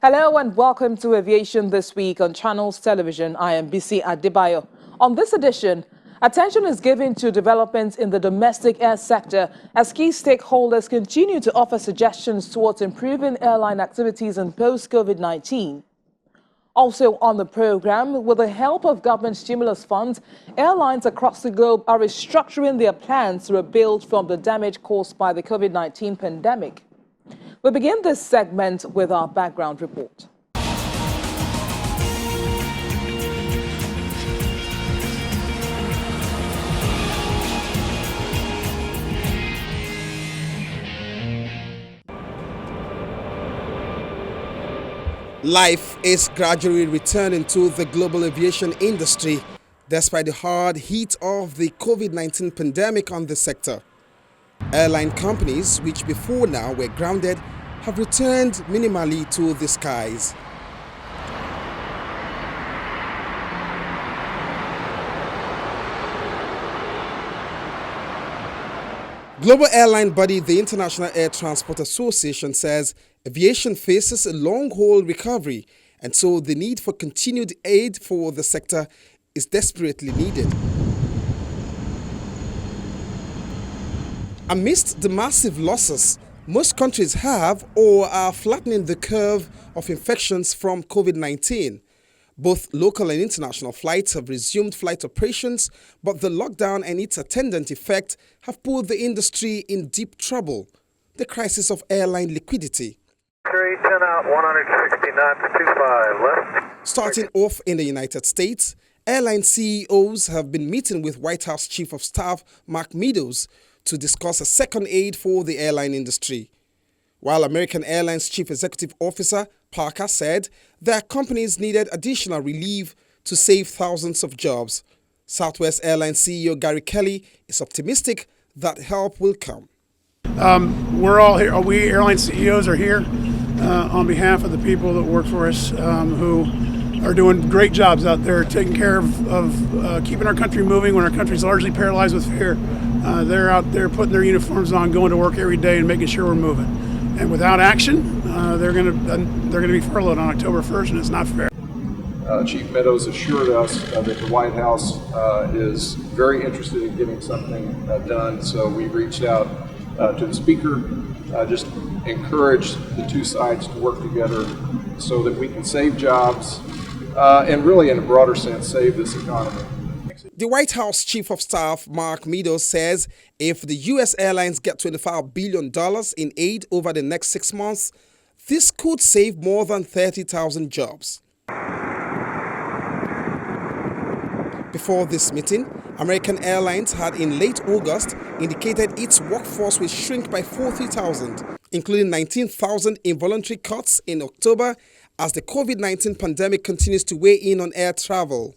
Hello and welcome to Aviation This Week on Channels Television. I am BC Adebayo. On this edition, attention is given to developments in the domestic air sector as key stakeholders continue to offer suggestions towards improving airline activities in post-COVID-19. Also on the program, with the help of government stimulus funds, airlines across the globe are restructuring their plans to rebuild from the damage caused by the COVID-19 pandemic. We begin this segment with our background report. Life is gradually returning to the global aviation industry despite the hard heat of the COVID-19 pandemic on the sector. Airline companies, which before now were grounded, have returned minimally to the skies. Global airline body, the International Air Transport Association, says aviation faces a long-haul recovery, and so the need for continued aid for the sector is desperately needed. Amidst the massive losses, most countries have or are flattening the curve of infections from COVID-19. Both local and international flights have resumed flight operations, but the lockdown and its attendant effect have put the industry in deep trouble. The crisis of airline liquidity. 310 out, 160 knots, 25 left. Starting off in the United States, airline CEOs have been meeting with White House Chief of Staff Mark Meadows to discuss a second aid for the airline industry. While American Airlines Chief Executive Officer Parker said their companies needed additional relief to save thousands of jobs, Southwest Airlines CEO Gary Kelly is optimistic that help will come. We're all here. We airline CEOs are here on behalf of the people that work for us who are doing great jobs out there, taking care of keeping our country moving when our country's largely paralyzed with fear. They're out there putting their uniforms on, going to work every day and making sure we're moving. And without action, they're going to be furloughed on October 1st, and it's not fair. Chief Meadows assured us that the White House is very interested in getting something done, so we reached out to the Speaker, just encouraged the two sides to work together so that we can save jobs and really, in a broader sense, save this economy. The White House Chief of Staff Mark Meadows says if the U.S. airlines get $25 billion in aid over the next 6 months, this could save more than 30,000 jobs. Before this meeting, American Airlines had in late August indicated its workforce will shrink by 40,000, including 19,000 involuntary cuts in October as the COVID-19 pandemic continues to weigh in on air travel.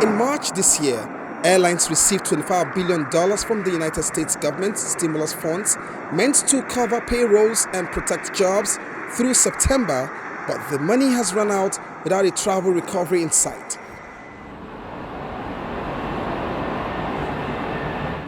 In March this year, airlines received $25 billion from the United States government stimulus funds meant to cover payrolls and protect jobs through September, but the money has run out without a travel recovery in sight.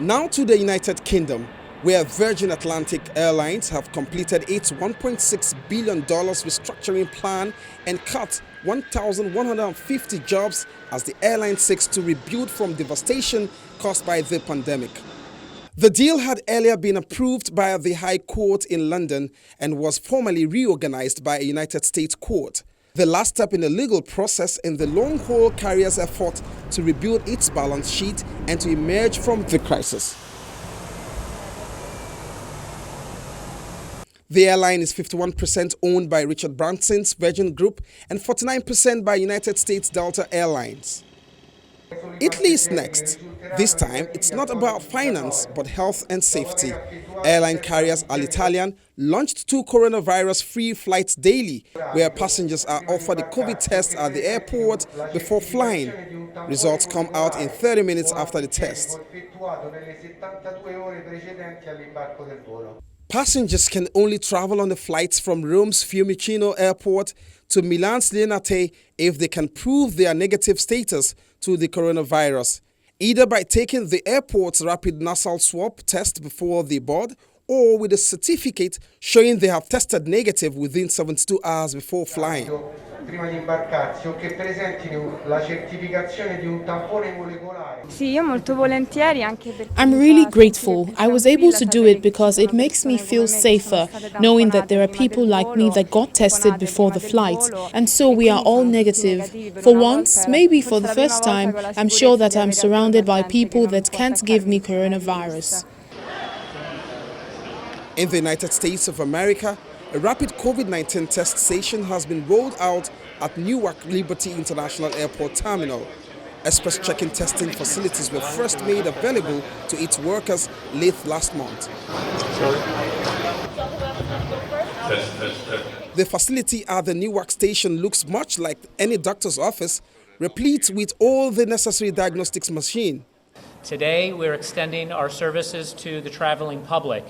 Now to the United Kingdom, where Virgin Atlantic Airlines have completed its $1.6 billion restructuring plan and cut 1,150 jobs as the airline seeks to rebuild from devastation caused by the pandemic. The deal had earlier been approved by the High Court in London and was formally reorganized by a United States court. The last step in the legal process in the long-haul carrier's effort to rebuild its balance sheet and to emerge from the crisis. The airline is 51% owned by Richard Branson's Virgin Group and 49% by United States Delta Airlines. Italy is next. This time, it's not about finance, but health and safety. Airline carriers Alitalia launched 2 coronavirus-free flights daily, where passengers are offered a COVID test at the airport before flying. Results come out in 30 minutes after the test. Passengers can only travel on the flights from Rome's Fiumicino Airport to Milan's Linate if they can prove their negative status to the coronavirus, either by taking the airport's rapid nasal swab test before they board or with a certificate showing they have tested negative within 72 hours before flying. Prima di imbarcarsi o che presentino la certificazione di un tampone molecolare. I'm really grateful. I was able to do it because it makes me feel safer, knowing that there are people like me that got tested before the flight, and so we are all negative. For once, maybe for the first time, I'm sure that I'm surrounded by people that can't give me coronavirus. In the United States of America, a rapid COVID-19 test station has been rolled out at Newark Liberty International Airport Terminal. Express check-in testing facilities were first made available to its workers late last month. The facility at the Newark station looks much like any doctor's office, replete with all the necessary diagnostics machine. Today, we're extending our services to the traveling public,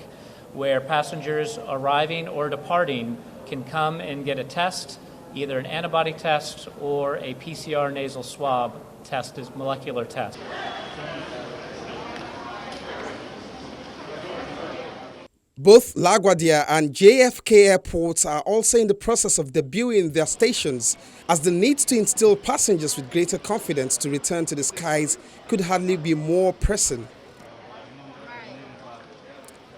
where passengers arriving or departing can come and get a test, either an antibody test or a PCR nasal swab test, as molecular test. Both LaGuardia and JFK airports are also in the process of debuting their stations, as the need to instill passengers with greater confidence to return to the skies could hardly be more pressing.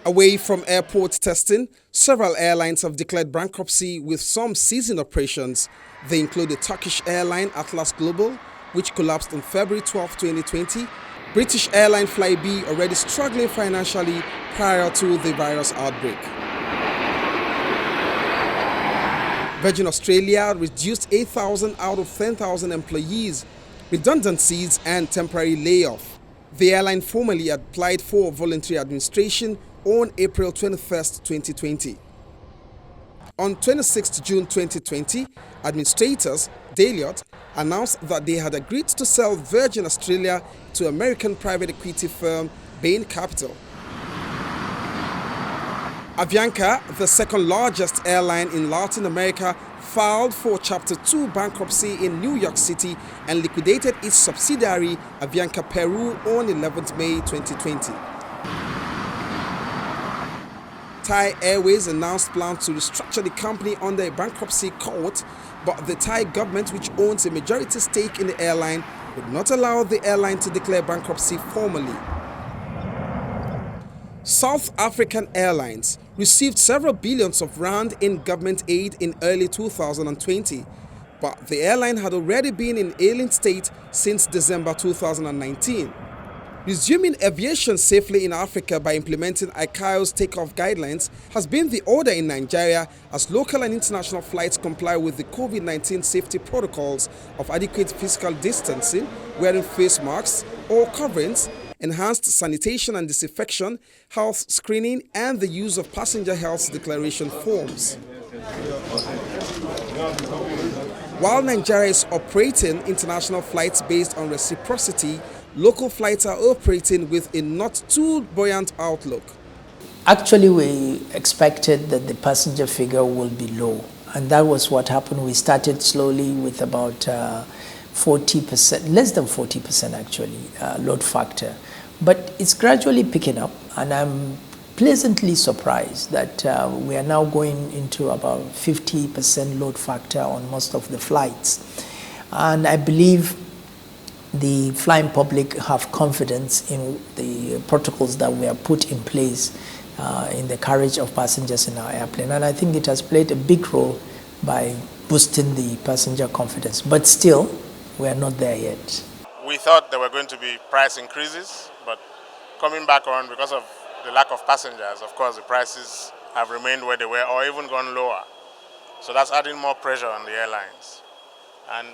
Away from airport testing, several airlines have declared bankruptcy with some ceasing operations. They include the Turkish airline Atlas Global, which collapsed on February 12, 2020, British airline Flybe, already struggling financially prior to the virus outbreak. Virgin Australia reduced 8,000 out of 10,000 employees, redundancies and temporary layoff. The airline formally applied for voluntary administration on April 21, 2020. On 26 June 2020, administrators, Deloitte, announced that they had agreed to sell Virgin Australia to American private equity firm Bain Capital. Avianca, the second largest airline in Latin America, filed for Chapter 2 bankruptcy in New York City and liquidated its subsidiary Avianca Peru on 11 May 2020. Thai Airways announced plans to restructure the company under a bankruptcy court, but the Thai government, which owns a majority stake in the airline, would not allow the airline to declare bankruptcy formally. South African Airlines received several billions of rand in government aid in early 2020, but the airline had already been in ailing state since December 2019. Resuming aviation safely in Africa by implementing ICAO's takeoff guidelines has been the order in Nigeria, as local and international flights comply with the COVID-19 safety protocols of adequate physical distancing, wearing face masks or coverings, enhanced sanitation and disinfection, health screening, and the use of passenger health declaration forms. While Nigeria is operating international flights based on reciprocity, local flights are operating with a not too buoyant outlook. Actually, we expected that the passenger figure will be low, and that was what happened. We started slowly with about 40%, less than 40% actually, load factor. But it's gradually picking up, and I'm pleasantly surprised that we are now going into about 50% load factor on most of the flights. And I believe the flying public have confidence in the protocols that we have put in place in the carriage of passengers in our airplane. And I think it has played a big role by boosting the passenger confidence. But still, we are not there yet. We thought there were going to be price increases, but coming back on, because of the lack of passengers, of course, the prices have remained where they were or even gone lower. So that's adding more pressure on the airlines. And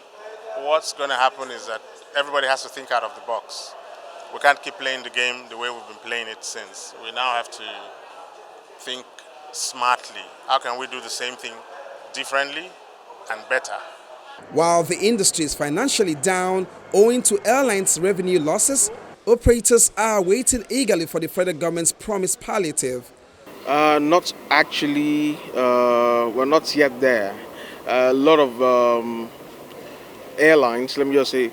what's going to happen is that everybody has to think out of the box. We can't keep playing the game the way we've been playing it since. We now have to think smartly. How can we do the same thing differently and better? While the industry is financially down owing to airlines' revenue losses, operators are waiting eagerly for the federal government's promised palliative. Not actually, we're not yet there. A lot of airlines, let me just say,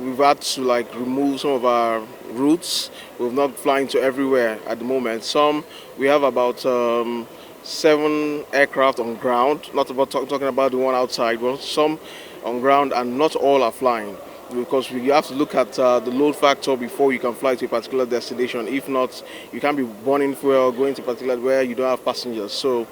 we've had to like remove some of our routes. We're not flying to everywhere at the moment. We have about 7 aircraft on ground, not about talking about the one outside, but some on ground, and not all are flying, because we have to look at the load factor before you can fly to a particular destination. If not, you can't be burning fuel going to a particular where you don't have passengers. So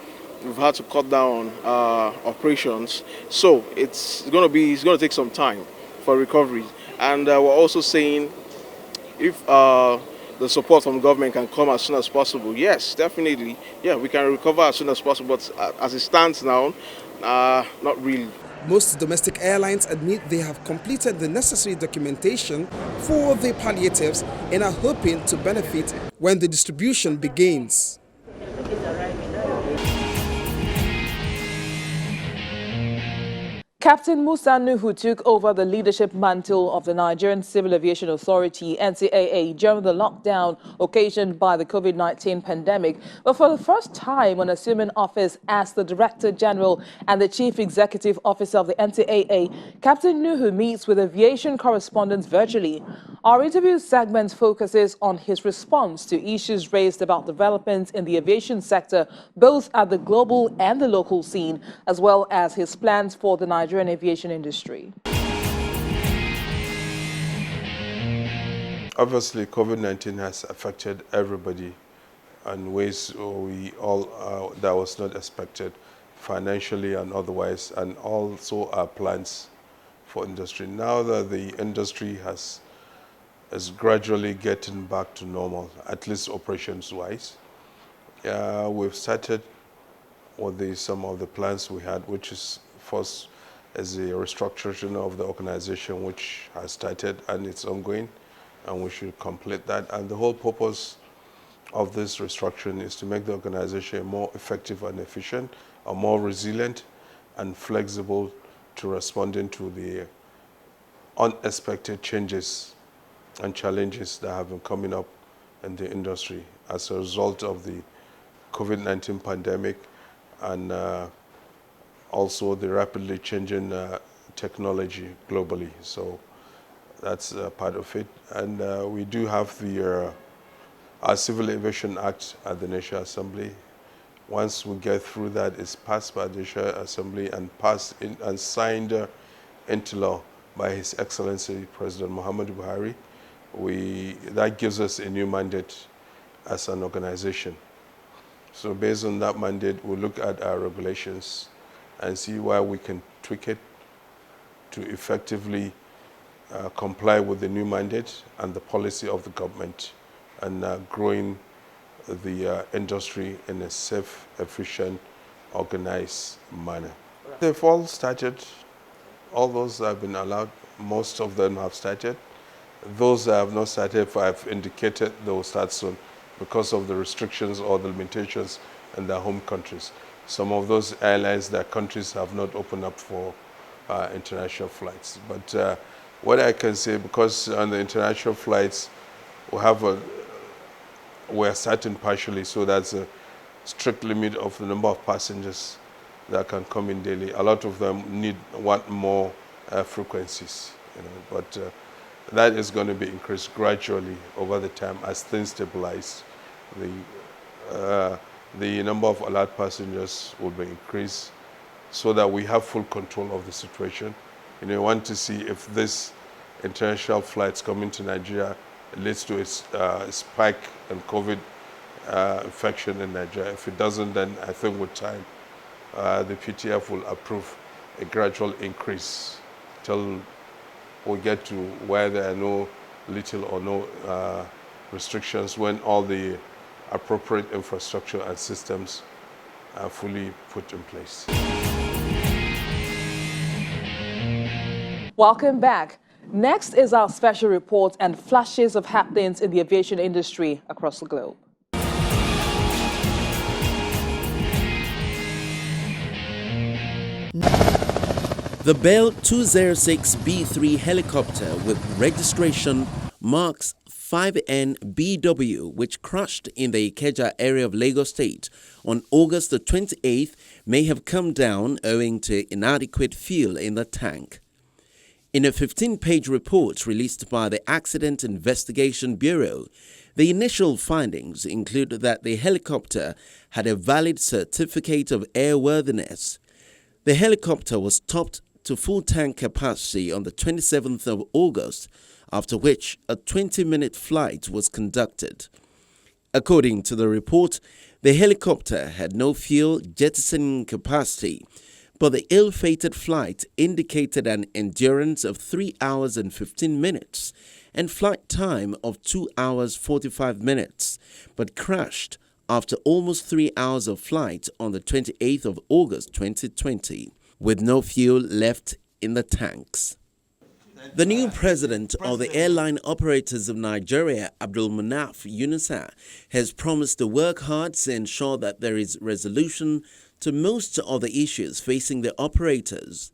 we've had to cut down operations. So it's going to take some time for recovery. And we're also saying if the support from government can come as soon as possible, yes, definitely, yeah, we can recover as soon as possible. But as it stands now, not really. Most domestic airlines admit they have completed the necessary documentation for the palliatives and are hoping to benefit when the distribution begins. Captain Musa Nuhu took over the leadership mantle of the Nigerian Civil Aviation Authority, NCAA, during the lockdown occasioned by the COVID-19 pandemic. But for the first time when assuming office as the Director General and the Chief Executive Officer of the NCAA, Captain Nuhu meets with aviation correspondents virtually. Our interview segment focuses on his response to issues raised about developments in the aviation sector, both at the global and the local scene, as well as his plans for the Nigerian aviation industry. Obviously, COVID-19 has affected everybody in ways that was not expected, financially and otherwise, and also our plans for industry. Now that the industry is gradually getting back to normal, at least operations-wise, we've started with some of the plans we had, which is first is the restructuring of the organization, which has started and it's ongoing, and we should complete that. And the whole purpose of this restructuring is to make the organization more effective and efficient, or more resilient and flexible to responding to the unexpected changes and challenges that have been coming up in the industry as a result of the COVID-19 pandemic, and also the rapidly changing technology globally. So that's part of it. And we do have our Civil Aviation Act at the National Assembly. Once we get through that, it's passed by the National Assembly and signed into law by His Excellency President Muhammadu Buhari. That gives us a new mandate as an organization. So based on that mandate, we'll look at our regulations and see why we can tweak it to effectively comply with the new mandate and the policy of the government, and growing the industry in a safe, efficient, organized manner. They've all started. All those that have been allowed, most of them have started. Those that have not started, I've indicated they will start soon because of the restrictions or the limitations in their home countries. Some of those airlines, their countries have not opened up for international flights. But what I can say, because on the international flights, we're starting partially, so that's a strict limit of the number of passengers that can come in daily. A lot of them want more frequencies, but that is going to be increased gradually over the time as things stabilize. The number of allowed passengers will be increased so that we have full control of the situation. We want to see if this international flights coming to Nigeria leads to a spike in COVID infection in Nigeria. If it doesn't, then I think with time, the PTF will approve a gradual increase till we get to where there are no little or no restrictions, when all the appropriate infrastructure and systems are fully put in place. Welcome back. Next is our special report and flashes of happenings in the aviation industry across the globe. The Bell 206B3 helicopter with registration marks 5NBW, which crashed in the Ikeja area of Lagos State on August the 28th, may have come down owing to inadequate fuel in the tank. In a 15-page report released by the Accident Investigation Bureau, the initial findings include that the helicopter had a valid certificate of airworthiness. The helicopter was topped to full tank capacity on the 27th of August, after which a 20-minute flight was conducted. According to the report, the helicopter had no fuel jettisoning capacity, but the ill-fated flight indicated an endurance of 3 hours and 15 minutes and flight time of 2 hours 45 minutes, but crashed after almost 3 hours of flight on the 28th of August 2020, with no fuel left in the tanks. The new president of the Airline Operators of Nigeria, Abdulmanaf Yunusa, has promised to work hard to ensure that there is resolution to most of the issues facing the operators.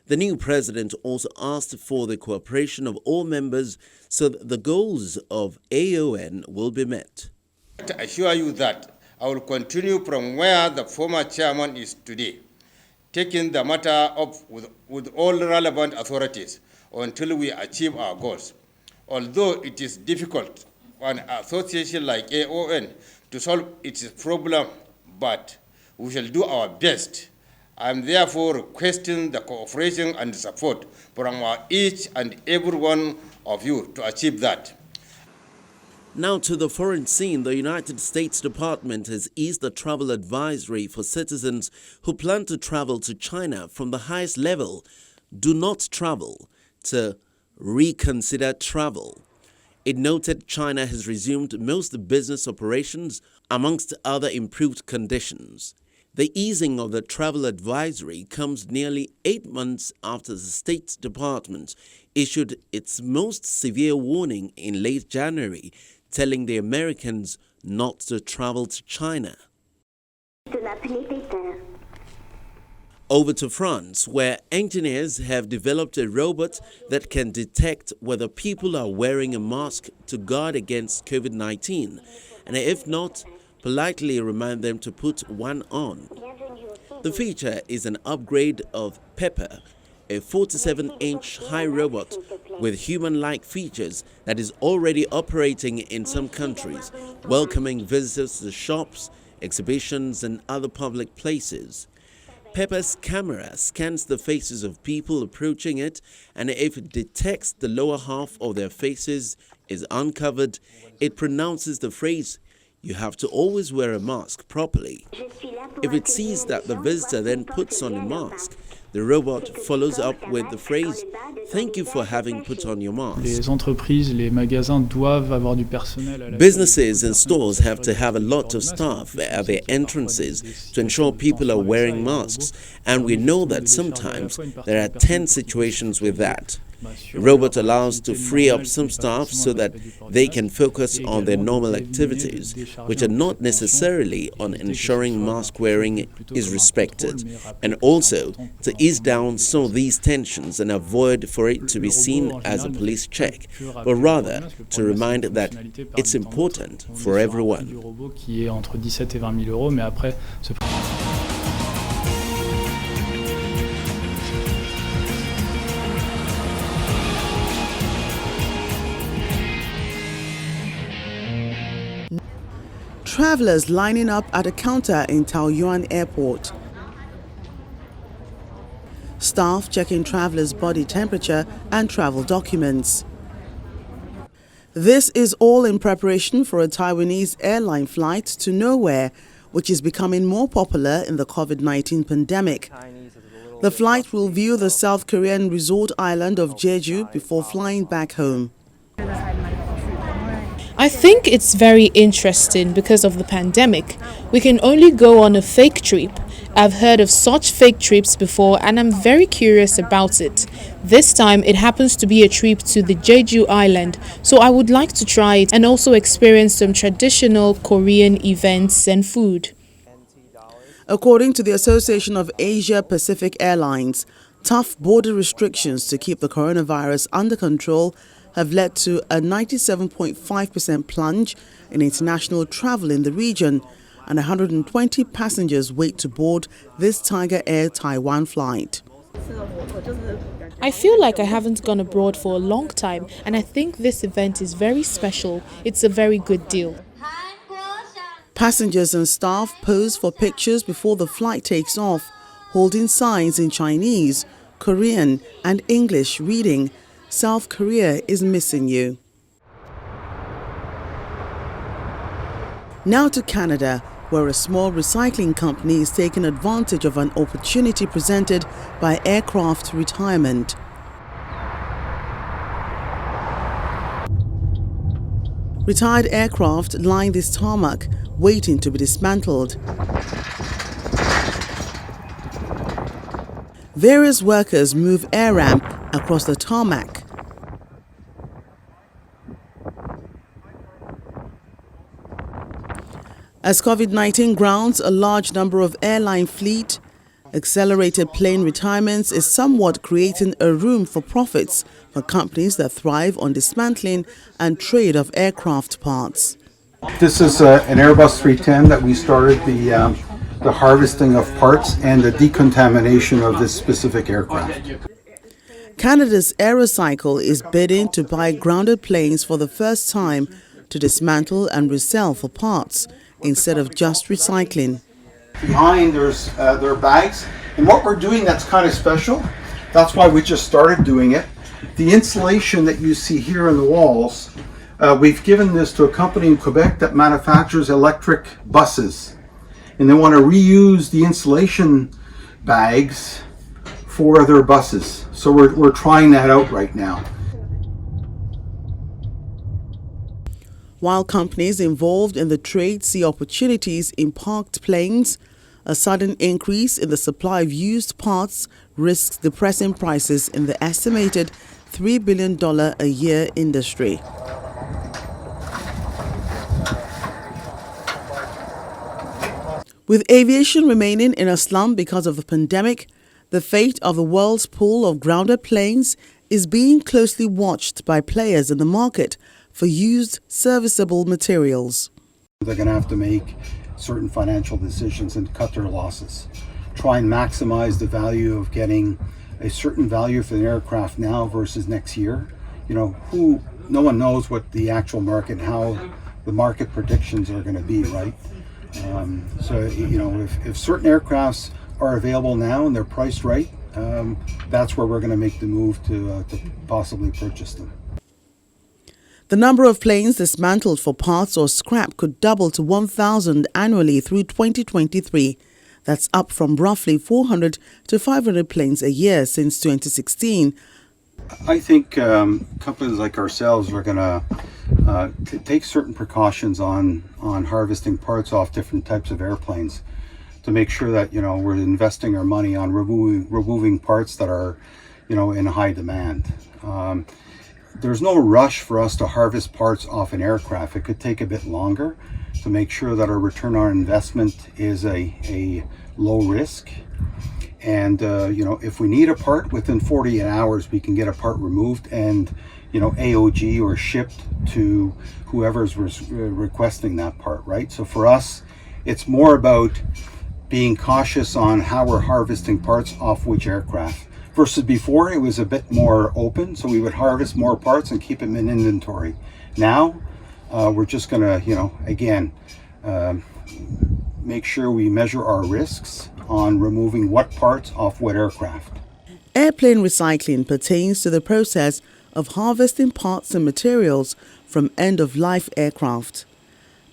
The new president also asked for the cooperation of all members so that the goals of AON will be met. I assure you that I will continue from where the former chairman is today, taking the matter up with all relevant authorities until we achieve our goals. Although it is difficult for an association like AON to solve its problem, but we shall do our best. I am therefore requesting the cooperation and support from each and every one of you to achieve that. Now to the foreign scene, the United States Department has eased the travel advisory for citizens who plan to travel to China from the highest level, do not travel, to reconsider travel. It noted China has resumed most business operations, amongst other improved conditions. The easing of the travel advisory comes nearly 8 months after the State Department issued its most severe warning in late January, telling the Americans not to travel to China. Over to France, where engineers have developed a robot that can detect whether people are wearing a mask to guard against COVID-19, and if not, politely remind them to put one on. The feature is an upgrade of Pepper, a 47-inch high robot with human-like features that is already operating in some countries, welcoming visitors to shops, exhibitions, and other public places. Pepper's camera scans the faces of people approaching it, and if it detects the lower half of their faces is uncovered, it pronounces the phrase, "You have to always wear a mask properly." If it sees that the visitor then puts on a mask, the robot follows up with the phrase, "Thank you for having put on your mask." Les entreprises, les magasins doivent avoir du personnel. Businesses and stores have to have a lot of staff at their entrances to ensure people are wearing masks, and we know that sometimes there are 10 situations with that. The robot allows to free up some staff so that they can focus on their normal activities, which are not necessarily on ensuring mask wearing is respected, and also to ease down some of these tensions and avoid for it to be seen as a police check, but rather to remind that it's important for everyone. Travelers lining up at a counter in Taoyuan Airport. Staff checking travelers' body temperature and travel documents. This is all in preparation for a Taiwanese airline flight to nowhere, which is becoming more popular in the COVID-19 pandemic. The flight will view the South Korean resort island of Jeju before flying back home. I think it's very interesting because of the pandemic. We can only go on a fake trip. I've heard of such fake trips before and I'm very curious about it. This time it happens to be a trip to the Jeju Island, so I would like to try it and also experience some traditional Korean events and food. According to the Association of Asia Pacific Airlines, tough border restrictions to keep the coronavirus under control have led to a 97.5% plunge in international travel in the region, and 120 passengers wait to board this Tiger Air Taiwan flight. I feel like I haven't gone abroad for a long time, and I think this event is very special. It's a very good deal. Passengers and staff pose for pictures before the flight takes off, holding signs in Chinese, Korean and English reading, "South Korea is missing you." Now to Canada, where a small recycling company is taking advantage of an opportunity presented by aircraft retirement. Retired aircraft line this tarmac, waiting to be dismantled. Various workers move air ramp across the tarmac. As COVID-19 grounds a large number of airline fleet, accelerated plane retirements is somewhat creating a room for profits for companies that thrive on dismantling and trade of aircraft parts. This is an Airbus 310 that we started the harvesting of parts and the decontamination of this specific aircraft. Canada's Aerocycle is bidding to buy grounded planes for the first time to dismantle and resell for parts, instead of just recycling. Behind there are bags, and what we're doing that's kind of special, that's why we just started doing it. The insulation that you see here in the walls, we've given this to a company in Quebec that manufactures electric buses, and they want to reuse the insulation bags for their buses. So we're trying that out right now. While companies involved in the trade see opportunities in parked planes, a sudden increase in the supply of used parts risks depressing prices in the estimated $3 billion a year industry. With aviation remaining in a slump because of the pandemic, the fate of the world's pool of grounded planes is being closely watched by players in the market for used serviceable materials. They're going to have to make certain financial decisions and cut their losses. Try and maximize the value of getting a certain value for the aircraft now versus next year. No one knows what the actual market and how the market predictions are going to be, right? If certain aircrafts are available now and they're priced right, that's where we're going to make the move to possibly purchase them. The number of planes dismantled for parts or scrap could double to 1,000 annually through 2023. That's up from roughly 400 to 500 planes a year since 2016. I think companies like ourselves are going to take certain precautions on harvesting parts off different types of airplanes to make sure that we're investing our money on removing parts that are in high demand. There's no rush for us to harvest parts off an aircraft. It could take a bit longer to make sure that our return on investment is a low risk. And if we need a part within 48 hours, we can get a part removed and AOG or shipped to whoever's requesting that part, right? So for us, it's more about being cautious on how we're harvesting parts off which aircraft. Versus before, it was a bit more open, so we would harvest more parts and keep them in inventory. Now, we're just going to, make sure we measure our risks on removing what parts off what aircraft. Airplane recycling pertains to the process of harvesting parts and materials from end-of-life aircraft.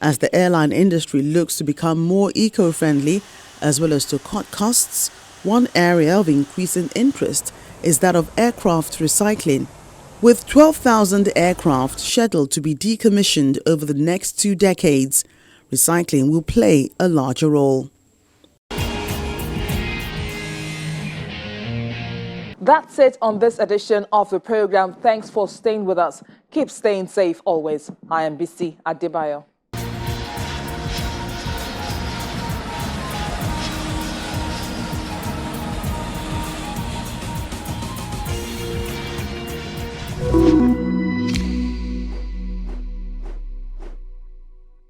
As the airline industry looks to become more eco-friendly as well as to cut costs, one area of increasing interest is that of aircraft recycling. With 12,000 aircraft scheduled to be decommissioned over the next 2 decades, recycling will play a larger role. That's it on this edition of the program. Thanks for staying with us. Keep staying safe always. I am BC Adebayo.